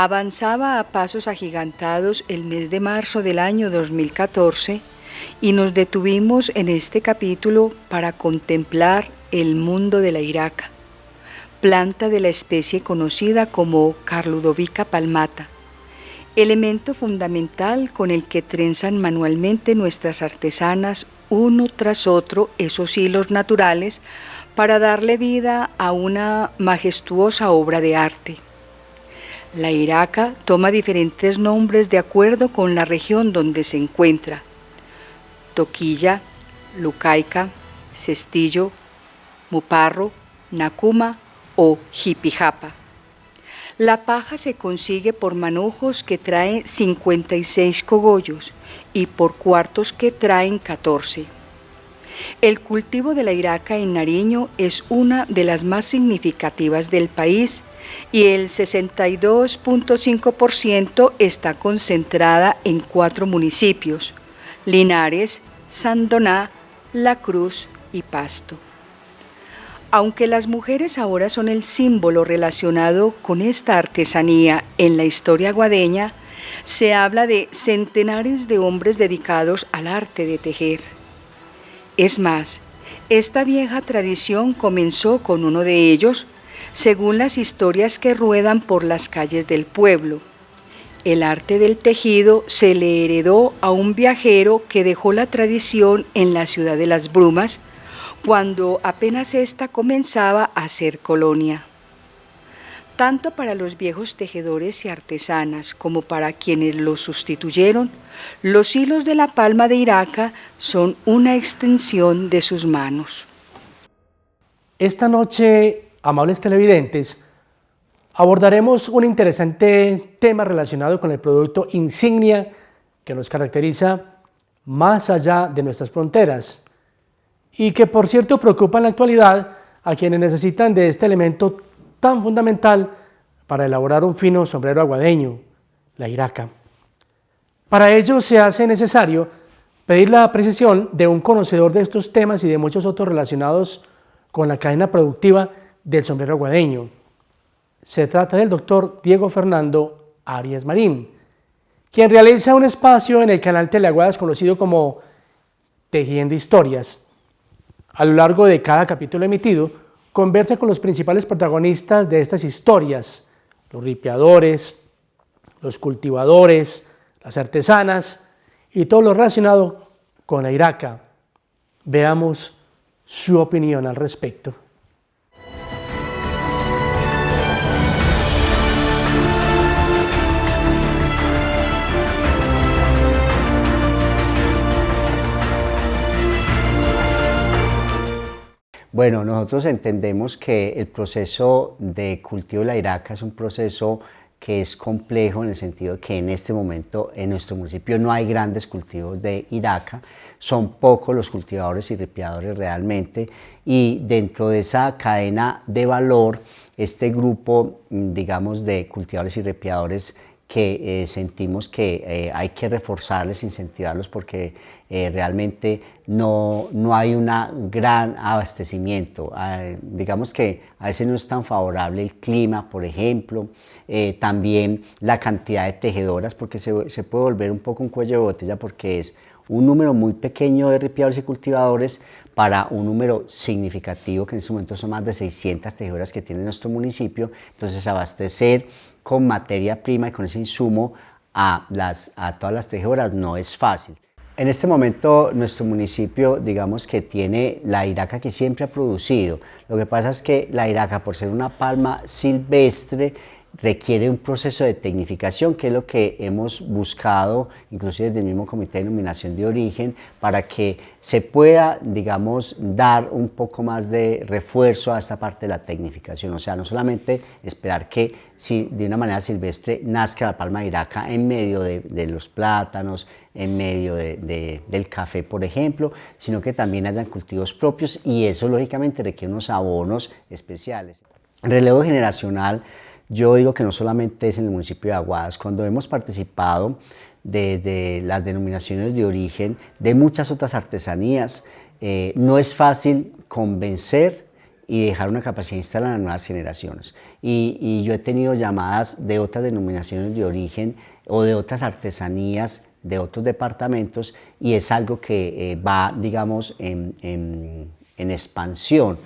Avanzaba a pasos agigantados el mes de marzo del año 2014 y nos detuvimos en este capítulo para contemplar el mundo de la iraca, planta de la especie conocida como Carludovica palmata, elemento fundamental con el que trenzan manualmente nuestras artesanas uno tras otro esos hilos naturales para darle vida a una majestuosa obra de arte. La iraca toma diferentes nombres de acuerdo con la región donde se encuentra: toquilla, lucaica, cestillo, muparro, nacuma o jipijapa. La paja se consigue por manojos que traen 56 cogollos y por cuartos que traen 14. El cultivo de la iraca en Nariño es una de las más significativas del país y el 62.5% está concentrada en 4 municipios: Linares, Sandoná, La Cruz y Pasto. Aunque las mujeres ahora son el símbolo relacionado con esta artesanía en la historia guadeña, se habla de centenares de hombres dedicados al arte de tejer. Es más, esta vieja tradición comenzó con uno de ellos, según las historias que ruedan por las calles del pueblo. El arte del tejido se le heredó a un viajero que dejó la tradición en la ciudad de Las Brumas, cuando apenas ésta comenzaba a ser colonia. Tanto para los viejos tejedores y artesanas como para quienes los sustituyeron, los hilos de la palma de iraca son una extensión de sus manos. Esta noche, amables televidentes, abordaremos un interesante tema relacionado con el producto insignia que nos caracteriza más allá de nuestras fronteras y que, por cierto, preocupa en la actualidad a quienes necesitan de este elemento tan fundamental para elaborar un fino sombrero aguadeño, la iraca. Para ello se hace necesario pedir la precisión de un conocedor de estos temas y de muchos otros relacionados con la cadena productiva del sombrero aguadeño. Se trata del doctor Diego Fernando Arias Marín, quien realiza un espacio en el canal Teleaguadas conocido como Tejiendo Historias. A lo largo de cada capítulo emitido, conversa con los principales protagonistas de estas historias: los ripiadores, los cultivadores, las artesanas y todo lo relacionado con la iraca. Veamos su opinión al respecto. Bueno, nosotros entendemos que el proceso de cultivo de la iraca es un proceso que es complejo en el sentido de que en este momento en nuestro municipio no hay grandes cultivos de iraca, son pocos los cultivadores y ripiadores realmente, y dentro de esa cadena de valor, este grupo, digamos, de cultivadores y ripiadores que sentimos que hay que reforzarles, incentivarlos, porque realmente no hay un gran abastecimiento. Digamos que a veces no es tan favorable el clima, por ejemplo, también la cantidad de tejedoras, porque se puede volver un poco un cuello de botella, porque es un número muy pequeño de ripiadores y cultivadores para un número significativo, que en este momento son más de 600 tejedoras que tiene nuestro municipio. Entonces, abastecer con materia prima y con ese insumo a todas las tejedoras no es fácil. En este momento nuestro municipio, digamos que tiene la iraca que siempre ha producido. Lo que pasa es que la iraca, por ser una palma silvestre, requiere un proceso de tecnificación, que es lo que hemos buscado, inclusive desde el mismo Comité de Denominación de Origen, para que se pueda, digamos, dar un poco más de refuerzo a esta parte de la tecnificación. O sea, no solamente esperar que de una manera silvestre nazca la palma de iraca en medio de los plátanos, en medio del café, por ejemplo, sino que también hayan cultivos propios, y eso lógicamente requiere unos abonos especiales. Relevo generacional, yo digo que no solamente es en el municipio de Aguadas. Cuando hemos participado desde las denominaciones de origen de muchas otras artesanías, no es fácil convencer y dejar una capacidad instalada en las nuevas generaciones. Y yo he tenido llamadas de otras denominaciones de origen o de otras artesanías de otros departamentos, y es algo que va, digamos, en expansión.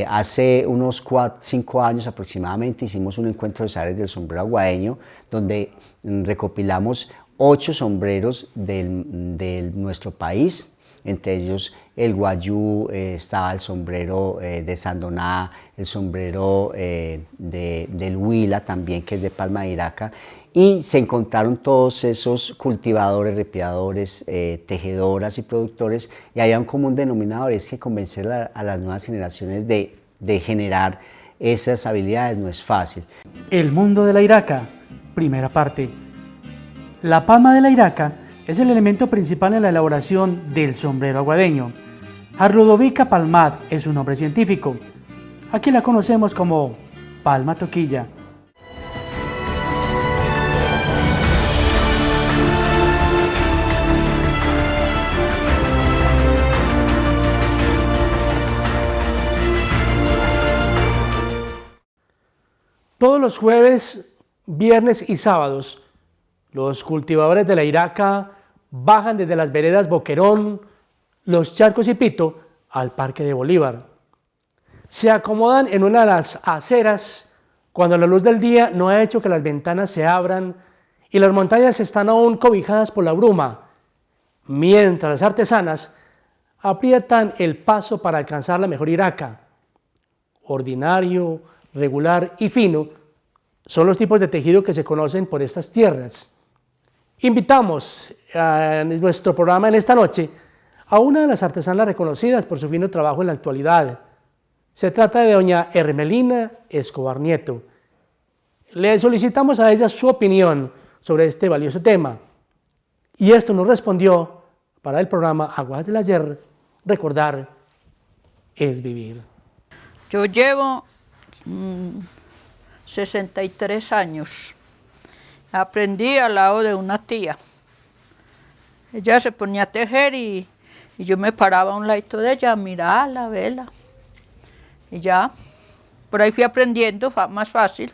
Hace unos 5 años aproximadamente hicimos un encuentro de saberes del sombrero aguadeño, donde recopilamos 8 sombreros de nuestro país, entre ellos el guayú, estaba el sombrero de Sandoná, el sombrero del Huila también, que es de palma de Iraca, y se encontraron todos esos cultivadores, repiadores, tejedoras y productores, y había un común denominador, es que convencer a las nuevas generaciones de generar esas habilidades no es fácil. El mundo de la Iraca, primera parte. La palma de la Iraca es el elemento principal en la elaboración del sombrero aguadeño. Ludovica Palmat es su nombre científico. Aquí la conocemos como palma toquilla. Todos los jueves, viernes y sábados, los cultivadores de la Iraca bajan desde las veredas Boquerón, Los Charcos y Pito al Parque de Bolívar. Se acomodan en una de las aceras cuando la luz del día no ha hecho que las ventanas se abran y las montañas están aún cobijadas por la bruma, mientras las artesanas aprietan el paso para alcanzar la mejor Iraca. Ordinario, regular y fino son los tipos de tejido que se conocen por estas tierras. Invitamos a nuestro programa en esta noche a una de las artesanas reconocidas por su fino trabajo en la actualidad. Se trata de doña Hermelina Escobar Nieto. Le solicitamos a ella su opinión sobre este valioso tema. Y esto nos respondió para el programa Aguas del Ayer: recordar es vivir. Yo llevo 63 años. Aprendí al lado de una tía. Ella se ponía a tejer y yo me paraba a un ladito de ella a mirarla, verla. Y ya, por ahí fui aprendiendo, más fácil.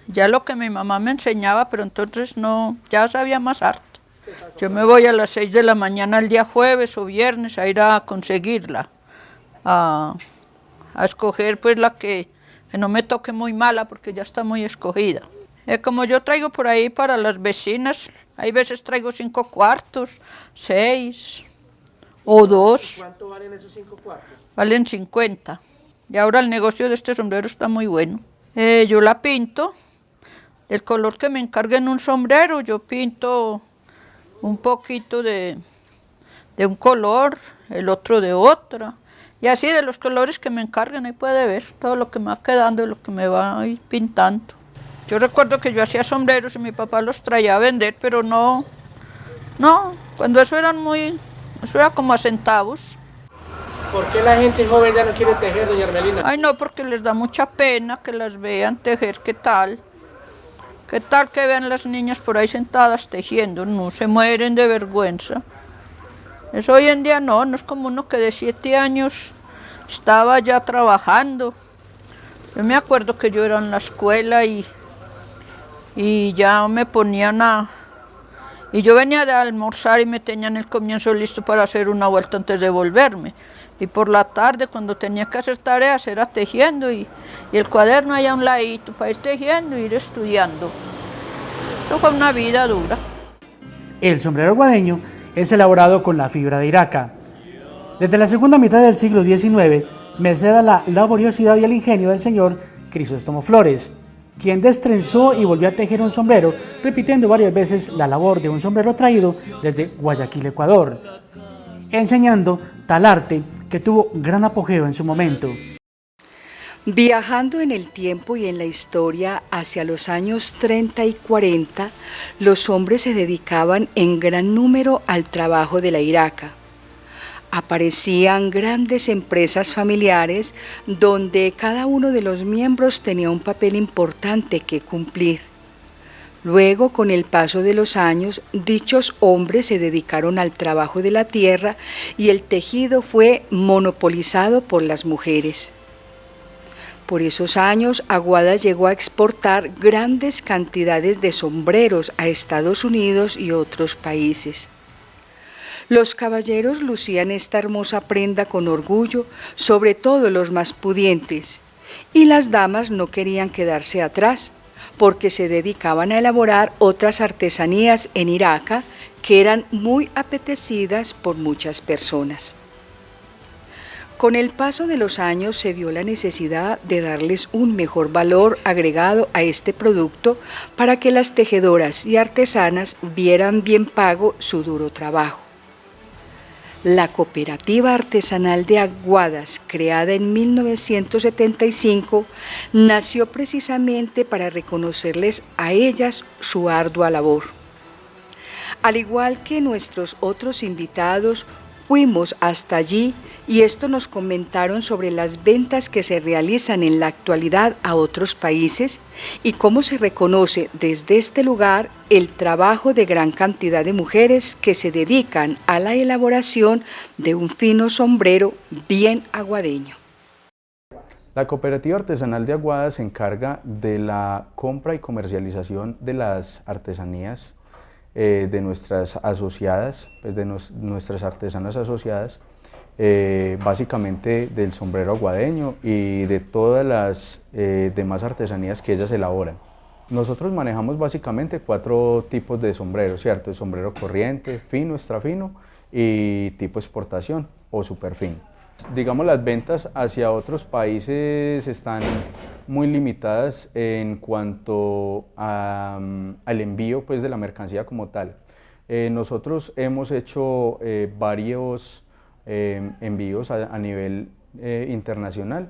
Ya lo que mi mamá me enseñaba, pero entonces no, ya sabía más harto. Yo me voy a las 6 de la mañana el día jueves o viernes a ir a conseguirla, a escoger pues la que no me toque muy mala, porque ya está muy escogida. Como yo traigo por ahí para las vecinas, hay veces traigo 5 cuartos, 6 o 2. ¿Cuánto valen esos 5 cuartos? Valen 50. Y ahora el negocio de este sombrero está muy bueno. Yo la pinto, el color que me encargue en un sombrero, yo pinto un poquito de un color, el otro de otra. Y así de los colores que me encarguen, ahí puede ver todo lo que me va quedando y lo que me va ahí pintando. Yo recuerdo que yo hacía sombreros y mi papá los traía a vender, pero no, cuando eso era como a centavos. ¿Por qué la gente joven ya no quiere tejer, doña Hermelina? Ay, no, porque les da mucha pena que las vean tejer. ¿Qué tal? ¿Qué tal que vean las niñas por ahí sentadas tejiendo? No, se mueren de vergüenza. Eso hoy en día no es como uno que de 7 años estaba ya trabajando. Yo me acuerdo que yo era en la escuela y ya me ponían y yo venía de almorzar y me tenían el comienzo listo para hacer una vuelta antes de volverme. Y por la tarde, cuando tenía que hacer tareas, era tejiendo y el cuaderno ahí a un ladito para ir tejiendo e ir estudiando. Eso fue una vida dura. El sombrero aguadeño es elaborado con la fibra de Iraca. Desde la segunda mitad del siglo XIX, merced a la laboriosidad y el ingenio del señor Crisóstomo Flores, quien destrenzó y volvió a tejer un sombrero, repitiendo varias veces la labor de un sombrero traído desde Guayaquil, Ecuador, enseñando tal arte que tuvo gran apogeo en su momento. Viajando en el tiempo y en la historia hacia los años 30 y 40, los hombres se dedicaban en gran número al trabajo de la Iraca. Aparecían grandes empresas familiares donde cada uno de los miembros tenía un papel importante que cumplir. Luego, con el paso de los años, dichos hombres se dedicaron al trabajo de la tierra y el tejido fue monopolizado por las mujeres. Por esos años, Aguada llegó a exportar grandes cantidades de sombreros a Estados Unidos y otros países. Los caballeros lucían esta hermosa prenda con orgullo, sobre todo los más pudientes, y las damas no querían quedarse atrás, porque se dedicaban a elaborar otras artesanías en Iraca que eran muy apetecidas por muchas personas. Con el paso de los años se vio la necesidad de darles un mejor valor agregado a este producto para que las tejedoras y artesanas vieran bien pago su duro trabajo. La Cooperativa Artesanal de Aguadas, creada en 1975, nació precisamente para reconocerles a ellas su ardua labor. Al igual que nuestros otros invitados, fuimos hasta allí y esto nos comentaron sobre las ventas que se realizan en la actualidad a otros países y cómo se reconoce desde este lugar el trabajo de gran cantidad de mujeres que se dedican a la elaboración de un fino sombrero bien aguadeño. La Cooperativa Artesanal de Aguadas se encarga de la compra y comercialización de las artesanías de nuestras asociadas, pues de nuestras artesanas asociadas, básicamente del sombrero aguadeño y de todas las demás artesanías que ellas elaboran. Nosotros manejamos básicamente 4 tipos de sombreros, ¿cierto? El sombrero corriente, fino, extra fino y tipo exportación o super fino. Digamos, las ventas hacia otros países están muy limitadas en cuanto al envío, pues, de la mercancía como tal. Nosotros hemos hecho varios envíos a nivel internacional,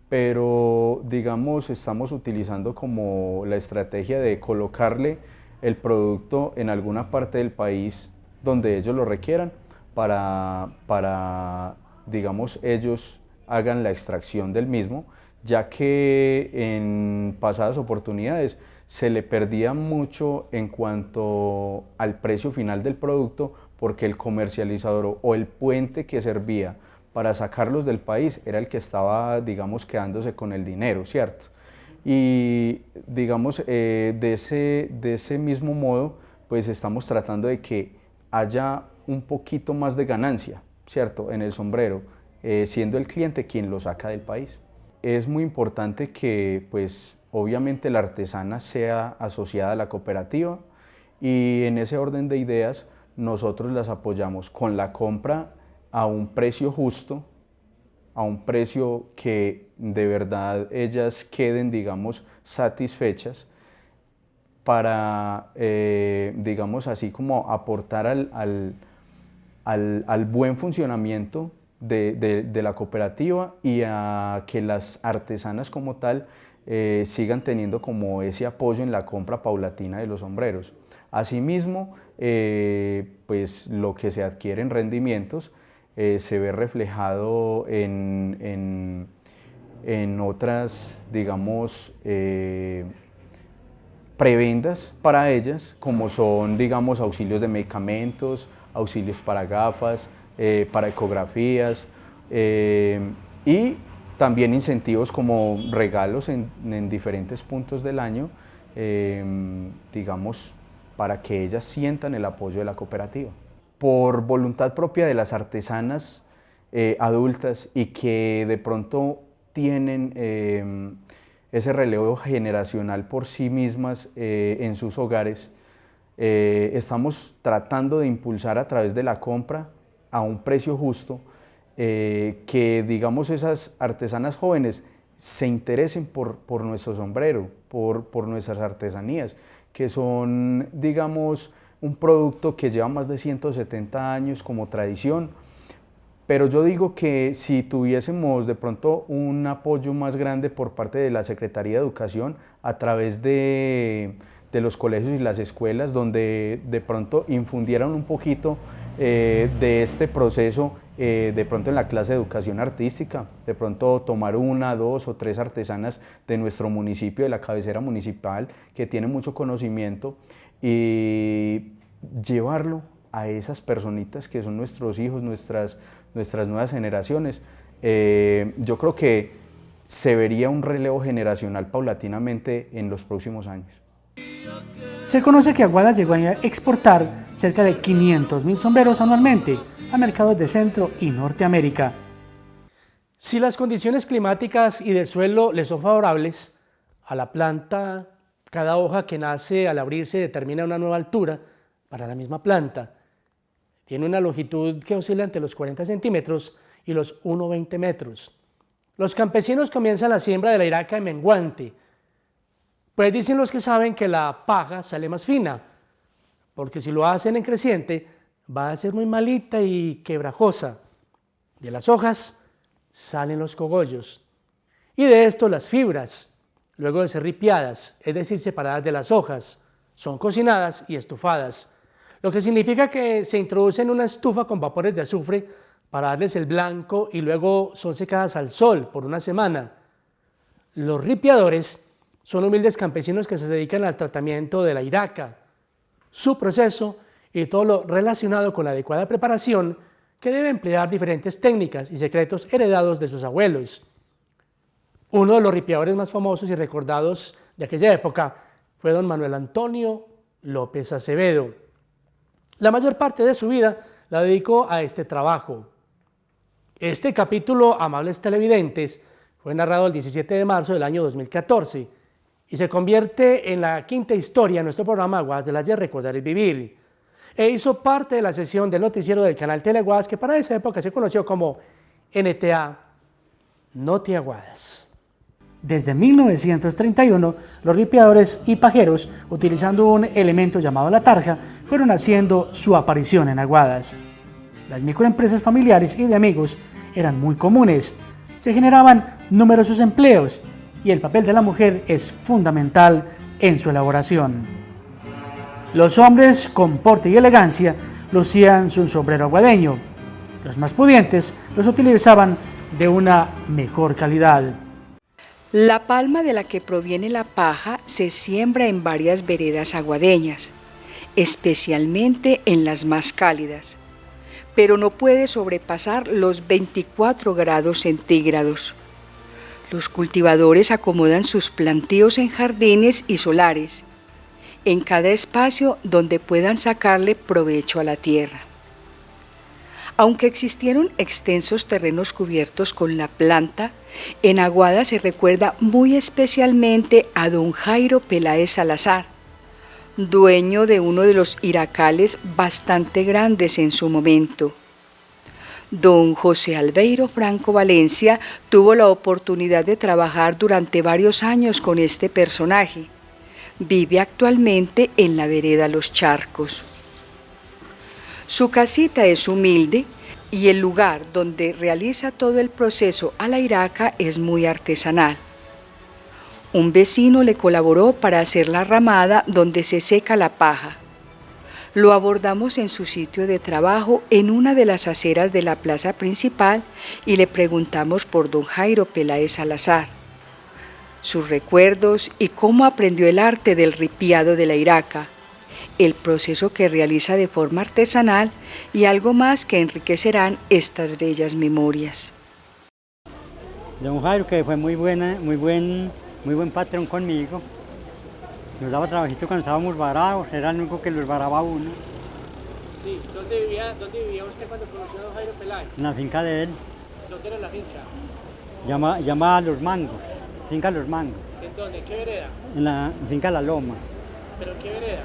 pero digamos estamos utilizando como la estrategia de colocarle el producto en alguna parte del país donde ellos lo requieran para digamos, ellos hagan la extracción del mismo, ya que en pasadas oportunidades se le perdía mucho en cuanto al precio final del producto, porque el comercializador o el puente que servía para sacarlos del país era el que estaba, digamos, quedándose con el dinero, ¿cierto? Y, digamos, de ese mismo modo, pues estamos tratando de que haya un poquito más de ganancia, ¿cierto?, en el sombrero, siendo el cliente quien lo saca del país. Es muy importante que, pues, obviamente la artesana sea asociada a la cooperativa y en ese orden de ideas nosotros las apoyamos con la compra a un precio justo, a un precio que de verdad ellas queden, digamos, satisfechas para, digamos, así como aportar al buen funcionamiento de la cooperativa y a que las artesanas como tal sigan teniendo como ese apoyo en la compra paulatina de los sombreros. Asimismo, pues lo que se adquiere en rendimientos se ve reflejado en otras, digamos, prebendas para ellas, como son, digamos, auxilios de medicamentos, auxilios para gafas, para ecografías y también incentivos como regalos en diferentes puntos del año, digamos, para que ellas sientan el apoyo de la cooperativa. Por voluntad propia de las artesanas adultas y que de pronto tienen ese relevo generacional por sí mismas en sus hogares, estamos tratando de impulsar a través de la compra a un precio justo, que digamos esas artesanas jóvenes se interesen por nuestro sombrero, por nuestras artesanías, que son, digamos, un producto que lleva más de 170 años como tradición, pero yo digo que si tuviésemos de pronto un apoyo más grande por parte de la Secretaría de Educación a través de los colegios y las escuelas, donde de pronto infundieran un poquito de este proceso de pronto en la clase de educación artística, de pronto tomar 1, 2 o 3 artesanas de nuestro municipio, de la cabecera municipal, que tienen mucho conocimiento, y llevarlo a esas personitas que son nuestros hijos, nuestras nuevas generaciones. Yo creo que se vería un relevo generacional paulatinamente en los próximos años. Se conoce que Aguadas llegó a exportar cerca de 500.000 sombreros anualmente a mercados de Centro y Norteamérica. Si las condiciones climáticas y del suelo le son favorables, a la planta, cada hoja que nace al abrirse determina una nueva altura para la misma planta. Tiene una longitud que oscila entre los 40 centímetros y los 1,20 metros. Los campesinos comienzan la siembra de la iraca en menguante, pues dicen los que saben que la paja sale más fina, porque si lo hacen en creciente va a ser muy malita y quebrajosa. De las hojas salen los cogollos y de esto las fibras, luego de ser ripiadas, es decir, separadas de las hojas, son cocinadas y estufadas, lo que significa que se introduce en una estufa con vapores de azufre para darles el blanco y luego son secadas al sol por una semana. Los ripiadores son humildes campesinos que se dedican al tratamiento de la iraca, su proceso y todo lo relacionado con la adecuada preparación, que debe emplear diferentes técnicas y secretos heredados de sus abuelos. Uno de los ripiadores más famosos y recordados de aquella época fue don Manuel Antonio López Acevedo. La mayor parte de su vida la dedicó a este trabajo. Este capítulo, amables televidentes, fue narrado el 17 de marzo del año 2014 y se convierte en la quinta historia en nuestro programa Aguadas del Ayer, Recordar y Vivir, e hizo parte de la sesión del noticiero del canal Teleaguadas, que para esa época se conoció como NTA Noti Aguadas. Desde 1931, los ripiadores y pajeros, utilizando un elemento llamado la tarja, fueron haciendo su aparición en Aguadas. Las microempresas familiares y de amigos eran muy comunes, se generaban numerosos empleos y el papel de la mujer es fundamental en su elaboración. Los hombres con porte y elegancia lucían su sombrero aguadeño, los más pudientes los utilizaban de una mejor calidad. La palma de la que proviene la paja se siembra en varias veredas aguadeñas, especialmente en las más cálidas, pero no puede sobrepasar los 24 grados centígrados. Los cultivadores acomodan sus plantíos en jardines y solares, en cada espacio donde puedan sacarle provecho a la tierra. Aunque existieron extensos terrenos cubiertos con la planta, en Aguadas se recuerda muy especialmente a don Jairo Peláez Salazar, dueño de uno de los iracales bastante grandes en su momento. Don José Albeiro Franco Valencia tuvo la oportunidad de trabajar durante varios años con este personaje. Vive actualmente en la vereda Los Charcos. Su casita es humilde y el lugar donde realiza todo el proceso a la iraca es muy artesanal. Un vecino le colaboró para hacer la ramada donde se seca la paja. Lo abordamos en su sitio de trabajo en una de las aceras de la plaza principal y le preguntamos por don Jairo Peláez Salazar, sus recuerdos y cómo aprendió el arte del ripiado de la iraca, el proceso que realiza de forma artesanal y algo más que enriquecerán estas bellas memorias. Don Jairo, que fue muy buen patrón conmigo. Nos daba trabajito cuando estábamos varados, era el único que los varaba a uno. Sí, ¿dónde vivía usted cuando conoció a don Jairo Peláez? En la finca de él. ¿Dónde era la finca? Llamada Los Mangos, finca Los Mangos. ¿En dónde? ¿En qué vereda? En la finca La Loma. ¿Pero en qué vereda?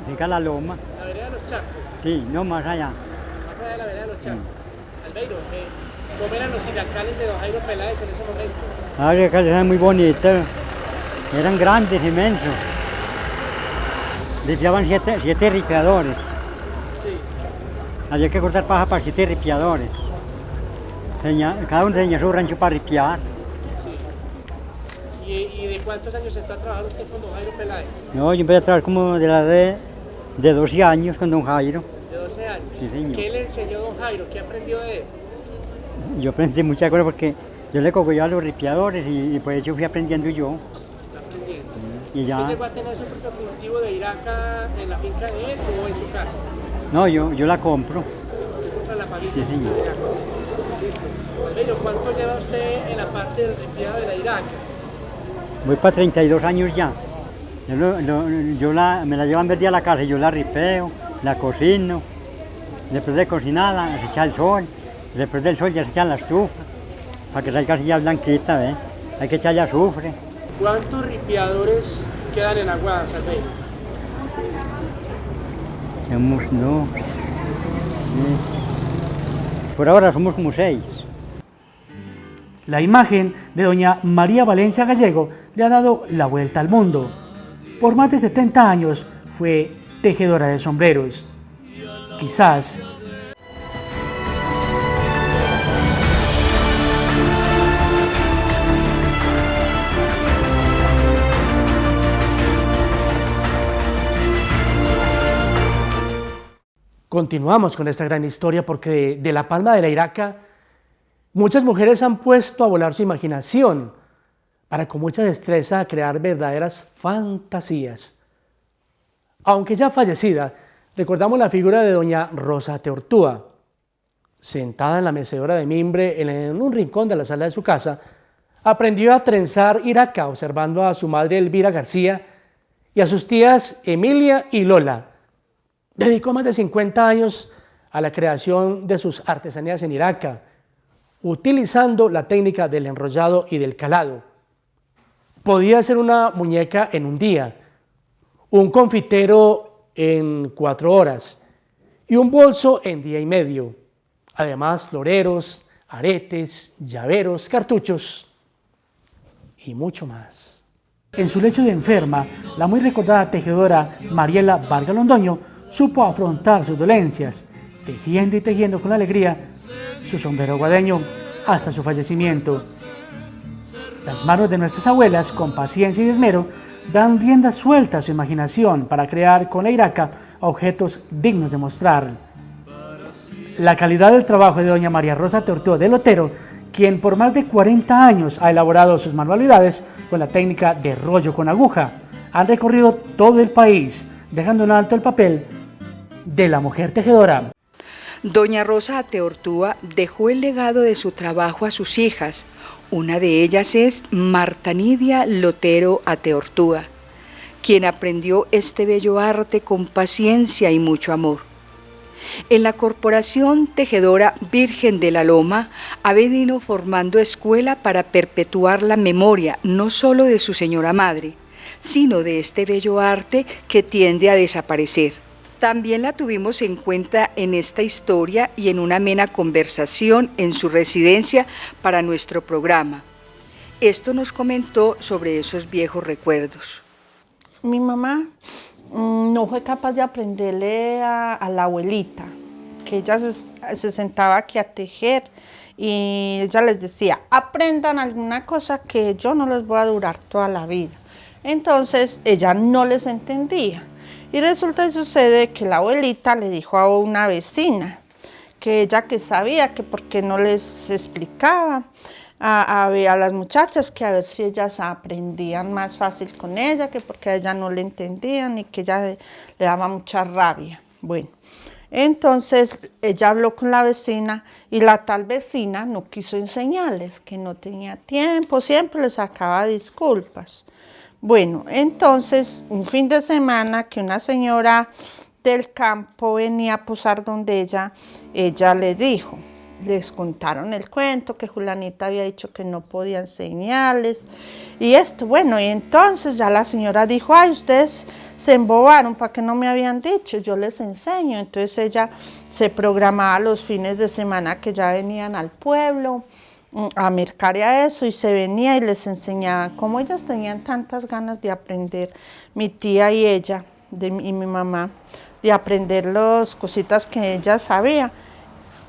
Finca La Loma. ¿La vereda de Los Charcos? Sí, no, más allá. Más allá de la vereda de Los Charcos. Albeiro, ¿cómo eran los iracales de don Jairo Peláez en ese momento? Ah, que eran muy bonitos. Eran grandes, inmensos. Ripiaban siete ripiadores. Sí. Había que cortar paja para 7 ripiadores. Cada uno tenía su rancho para ripiar. Sí. ¿Y de cuántos años está trabajando usted con don Jairo Peláez? No, yo empecé a trabajar como de la de 12 años con don Jairo. De 12 12 años. Sí, señor. ¿Qué le enseñó don Jairo? ¿Qué aprendió de él? Yo aprendí muchas cosas porque yo le cogollaba a los ripiadores y pues yo fui aprendiendo yo. Aprendiendo. Y ya. ¿Usted llegó a tener su propio cultivo de iraca en la finca de él o en su casa? No, yo la compro. ¿Usted compra la palita? Sí, señor. de iraca? Listo. Bello, ¿cuánto lleva usted en la parte del ripiado de la iraca? Voy para 32 años ya. Me la llevan verde a la casa y yo la ripeo, la cocino. Después de cocinada se echa el sol. Después del sol ya se echa la estufa. Para que salga así ya blanquita, ¿ves? Hay que echarle azufre. ¿Cuántos ripiadores quedan en Aguada, Salveiro? Somos dos. Por ahora somos como 6. La imagen de doña María Valencia Gallego le ha dado la vuelta al mundo. Por más de 70 años fue tejedora de sombreros. Quizás continuamos con esta gran historia porque de la palma de la iraca muchas mujeres han puesto a volar su imaginación para con mucha destreza crear verdaderas fantasías. Aunque ya fallecida, recordamos la figura de doña Rosa Teortúa, sentada en la mecedora de mimbre en un rincón de la sala de su casa, aprendió a trenzar iraca observando a su madre Elvira García y a sus tías Emilia y Lola. Dedicó más de 50 años a la creación de sus artesanías en iraca, utilizando la técnica del enrollado y del calado. Podía hacer una muñeca en un día, un confitero en 4 horas y un bolso en día y medio. Además, floreros, aretes, llaveros, cartuchos y mucho más. En su lecho de enferma, la muy recordada tejedora Mariela Vargas Londoño supo afrontar sus dolencias, tejiendo y tejiendo con alegría su sombrero guadeño hasta su fallecimiento. Las manos de nuestras abuelas, con paciencia y esmero, dan rienda suelta a su imaginación para crear con la iraca objetos dignos de mostrar. La calidad del trabajo de doña María Rosa Teortúa de Lotero, quien por más de 40 años ha elaborado sus manualidades con la técnica de rollo con aguja, han recorrido todo el país, dejando en alto el papel de la mujer tejedora. Doña Rosa Teortúa dejó el legado de su trabajo a sus hijas. Una de ellas es Marta Nidia Lotero Ateortúa, quien aprendió este bello arte con paciencia y mucho amor. En la Corporación Tejedora Virgen de la Loma ha venido formando escuela para perpetuar la memoria no solo de su señora madre, sino de este bello arte que tiende a desaparecer. También la tuvimos en cuenta en esta historia y en una amena conversación en su residencia para nuestro programa. Esto nos comentó sobre esos viejos recuerdos. Mi mamá no fue capaz de aprenderle a la abuelita, que ella se sentaba aquí a tejer y ella les decía, aprendan alguna cosa que yo no les voy a durar toda la vida. Entonces ella no les entendía. Y resulta y sucede que la abuelita le dijo a una vecina que ella que sabía que por qué no les explicaba a las muchachas que a ver si ellas aprendían más fácil con ella, que porque a ella no le entendían y que ella le daba mucha rabia. Bueno, entonces ella habló con la vecina y la tal vecina no quiso enseñarles, que no tenía tiempo, siempre les sacaba disculpas. Bueno, entonces, un fin de semana que una señora del campo venía a posar donde ella le dijo, les contaron el cuento que Julanita había dicho que no podía enseñarles y esto, bueno, y entonces ya la señora dijo, ay, ustedes se embobaron, ¿para qué no me habían dicho? Yo les enseño. Entonces ella se programaba los fines de semana que ya venían al pueblo a mercar y a eso, y se venía y les enseñaba. Como ellas tenían tantas ganas de aprender, mi tía y ella, y mi mamá, de aprender las cositas que ella sabía,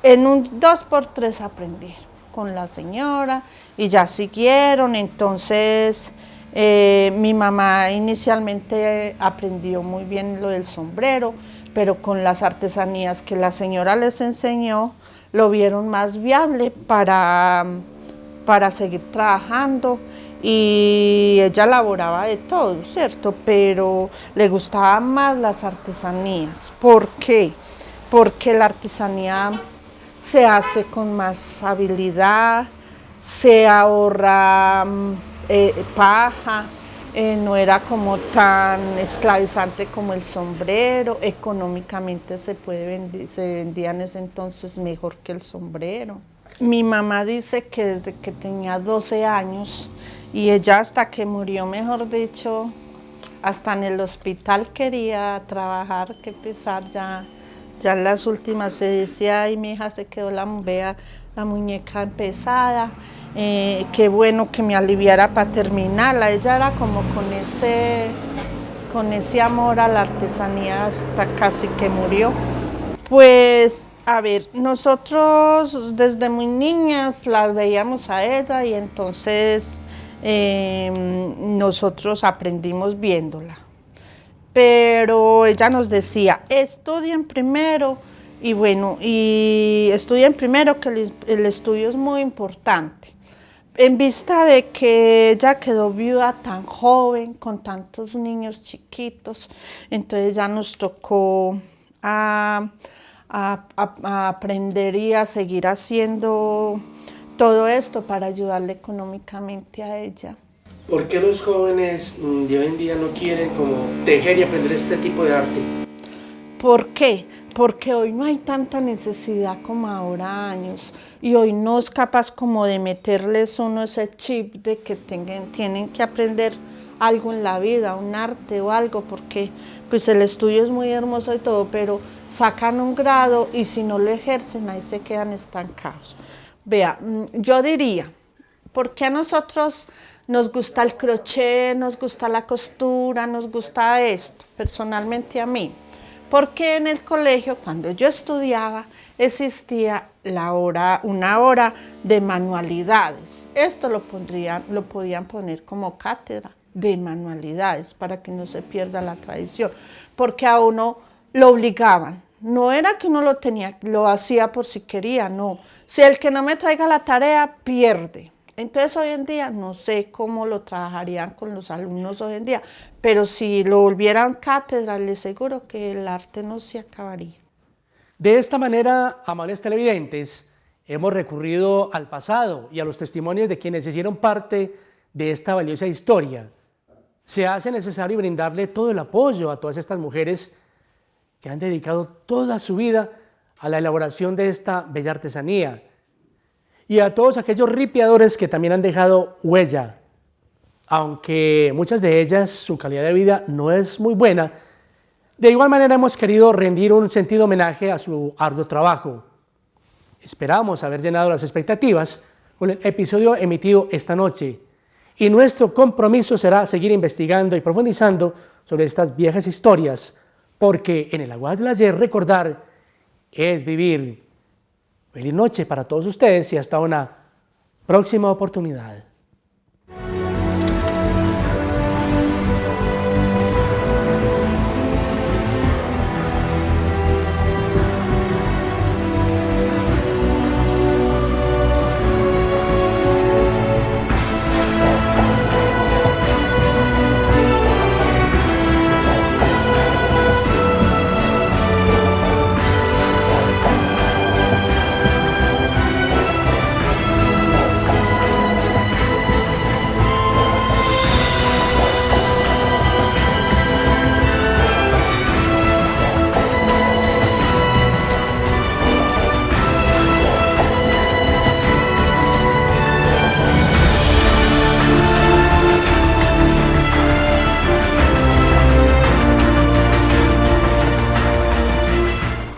en un 2x3 aprendieron con la señora y ya siguieron. Entonces mi mamá inicialmente aprendió muy bien lo del sombrero, pero con las artesanías que la señora les enseñó, lo vieron más viable para seguir trabajando. Y ella elaboraba de todo, ¿cierto? Pero le gustaban más las artesanías. ¿Por qué? Porque la artesanía se hace con más habilidad, se ahorra paja, no era como tan esclavizante como el sombrero, económicamente se vendía en ese entonces mejor que el sombrero. Mi mamá dice que desde que tenía 12 años y ella hasta que murió, mejor dicho, hasta en el hospital quería trabajar, que pesar ya en las últimas se decía, ay, mi hija se quedó la muñeca empezada, qué bueno que me aliviara para terminarla. Ella era como con ese amor a la artesanía hasta casi que murió. Pues, a ver, nosotros desde muy niñas las veíamos a ella y entonces nosotros aprendimos viéndola. Pero ella nos decía, estudien primero, y bueno, y estudien primero, que el estudio es muy importante. En vista de que ella quedó viuda tan joven, con tantos niños chiquitos, entonces ya nos tocó a aprender y a seguir haciendo todo esto para ayudarle económicamente a ella. ¿Por qué los jóvenes de hoy en día no quieren como tejer y aprender este tipo de arte? ¿Por qué? Porque hoy no hay tanta necesidad como ahora años y hoy no es capaz como de meterles uno ese chip de que tienen que aprender algo en la vida, un arte o algo, porque pues el estudio es muy hermoso y todo, pero sacan un grado y si no lo ejercen ahí se quedan estancados. Vea, yo diría, ¿por qué a nosotros nos gusta el crochet, nos gusta la costura, nos gusta esto? Personalmente a mí. Porque en el colegio, cuando yo estudiaba, existía una hora de manualidades. Esto lo podían poner como cátedra de manualidades para que no se pierda la tradición. Porque a uno lo obligaban. No era que uno lo hacía por si quería, no. Si el que no me traiga la tarea, pierde. Entonces hoy en día no sé cómo lo trabajarían con los alumnos hoy en día, pero si lo volvieran cátedra, les aseguro que el arte no se acabaría. De esta manera, amables televidentes, hemos recurrido al pasado y a los testimonios de quienes hicieron parte de esta valiosa historia. Se hace necesario brindarle todo el apoyo a todas estas mujeres que han dedicado toda su vida a la elaboración de esta bella artesanía, y a todos aquellos ripiadores que también han dejado huella. Aunque muchas de ellas su calidad de vida no es muy buena, de igual manera hemos querido rendir un sentido homenaje a su arduo trabajo. Esperamos haber llenado las expectativas con el episodio emitido esta noche, y nuestro compromiso será seguir investigando y profundizando sobre estas viejas historias, porque en el Aguas del Ayer recordar es vivir. Feliz noche para todos ustedes y hasta una próxima oportunidad.